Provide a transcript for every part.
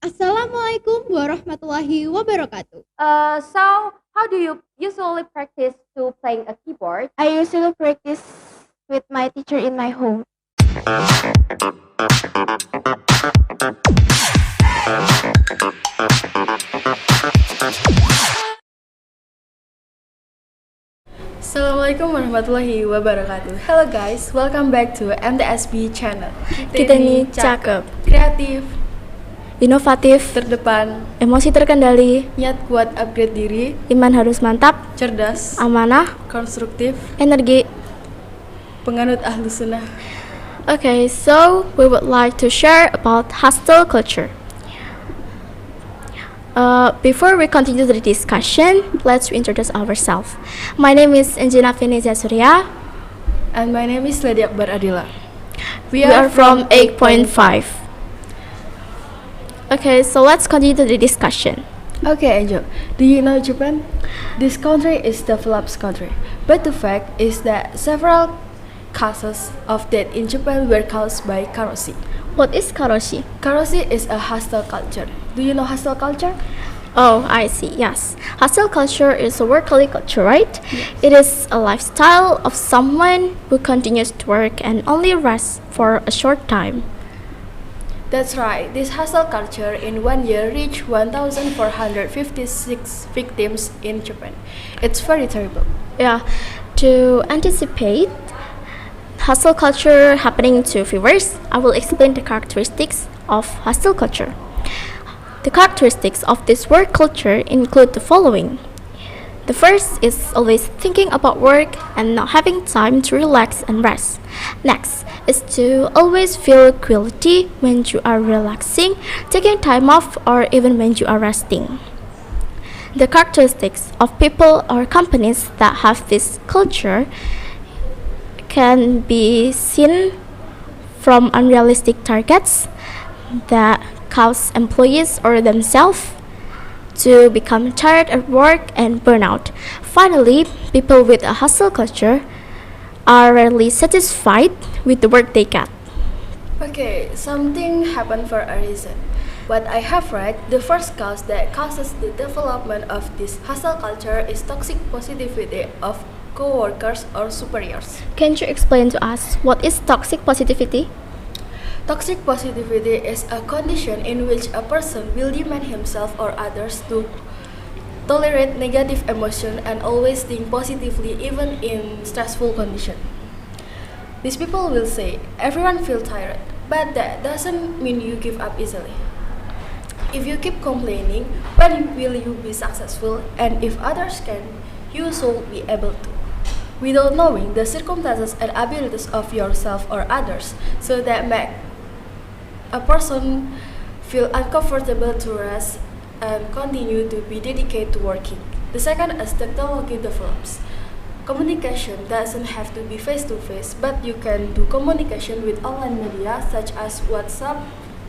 Assalamualaikum warahmatullahi wabarakatuh. So how do you usually practice to playing a keyboard? I usually practice with my teacher in my home. Assalamualaikum warahmatullahi wabarakatuh. Hello guys, welcome back to MTsB channel. Kita ini cakep, kreatif, inovatif, terdepan, emosi terkendali, niat kuat upgrade diri, iman harus mantap, cerdas, amanah, konstruktif, energi. penganut ahlu sunnah. Okay, so we would like to share about hostel culture. Before we continue the discussion, let's introduce ourselves. My name is Angelina and Lady. And my name is Lady Akbar Adila. We are from 8.5. Okay, so let's continue the discussion. Okay, Angel, do you know Japan? This country is developed country, but the fact is that several cases of death in Japan were caused by karoshi. What is karoshi? Karoshi is a hostile culture. Do you know hostile culture? Oh, I see. Yes. Hostel culture is a workaholic culture, right? Yes. It is a lifestyle of someone who continues to work and only rests for a short time. That's right. This hostile culture in 1 year reached 1,456 victims in Japan. It's very terrible. Yeah. To anticipate hostel culture happening to viewers, I will explain the characteristics of hostel culture. The characteristics of this work culture include the following. The first is always thinking about work and not having time to relax and rest. Next is to always feel guilty when you are relaxing, taking time off, or even when you are resting. The characteristics of people or companies that have this culture can be seen from unrealistic targets that cause employees or themselves to become tired at work and burn out. Finally, people with a hustle culture are rarely satisfied with the work they get. Okay, something happened for a reason. What I have read, the first cause that causes the development of this hostile culture is toxic positivity of co-workers or superiors. Can you explain to us what is toxic positivity? Toxic positivity is a condition in which a person will demand himself or others to tolerate negative emotion and always think positively even in stressful condition. These people will say, everyone feels tired, but that doesn't mean you give up easily. If you keep complaining, when will you be successful? And if others can, you should be able to. Without knowing the circumstances and abilities of yourself or others, so that make a person feel uncomfortable to rest and continue to be dedicated to working. The second as technology develops. Communication doesn't have to be face-to-face, but you can do communication with online media such as WhatsApp,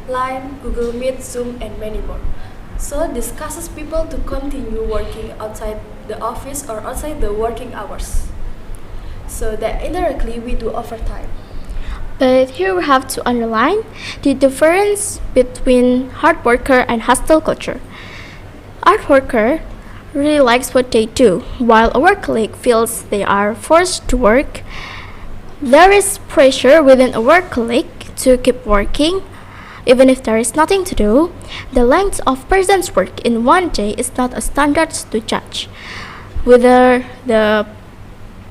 Line, Google Meet, Zoom, and many more. So this causes people to continue working outside the office or outside the working hours. So that indirectly we do overtime. But here we have to underline the difference between hard worker and hostile culture. Hard worker really likes what they do, while a workaholic feels they are forced to work. There is pressure within a workaholic to keep working, even if there is nothing to do. The length of person's work in one day is not a standard to judge whether the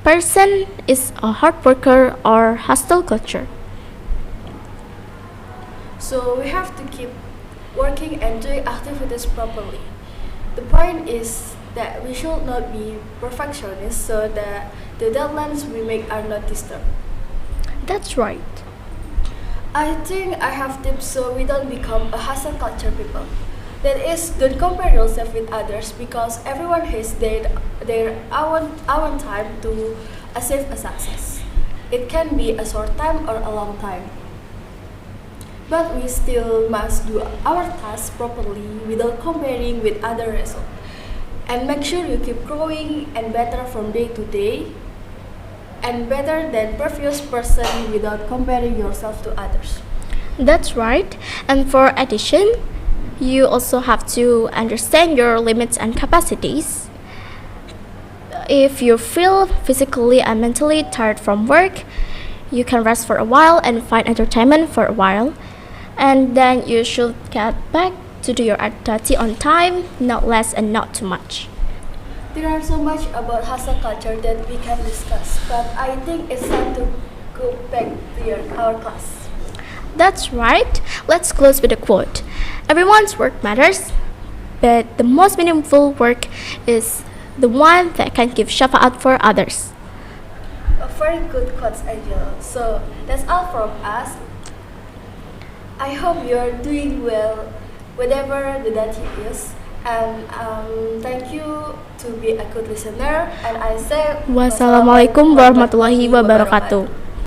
person is a hard worker or hostile culture. So we have to keep working and doing activities properly. The point is that we should not be perfectionists so that the deadlines we make are not disturbed. That's right. I think I have tips so we don't become a hustle culture people. That is, don't compare yourself with others because everyone has their own time to achieve a success. It can be a short time or a long time. But we still must do our tasks properly without comparing with other results. And make sure you keep growing and better from day to day and better than previous person without comparing yourself to others. That's right. And for addition, You also have to understand your limits and capacities. If you feel physically and mentally tired from work, you can rest for a while and find entertainment for a while. And then you should get back to do your activity on time, not less and not too much. There are so much about hustle culture that we can discuss, but I think it's time to go back to our class. That's right. Let's close with a quote. Everyone's work matters, but the most meaningful work is the one that can give shafa'at for others. A very good quote, Angel. So that's all from us. I hope you're doing well, whatever the that is. And thank you to be a good listener. And I say Wassalamualaikum warahmatullahi wabarakatuh.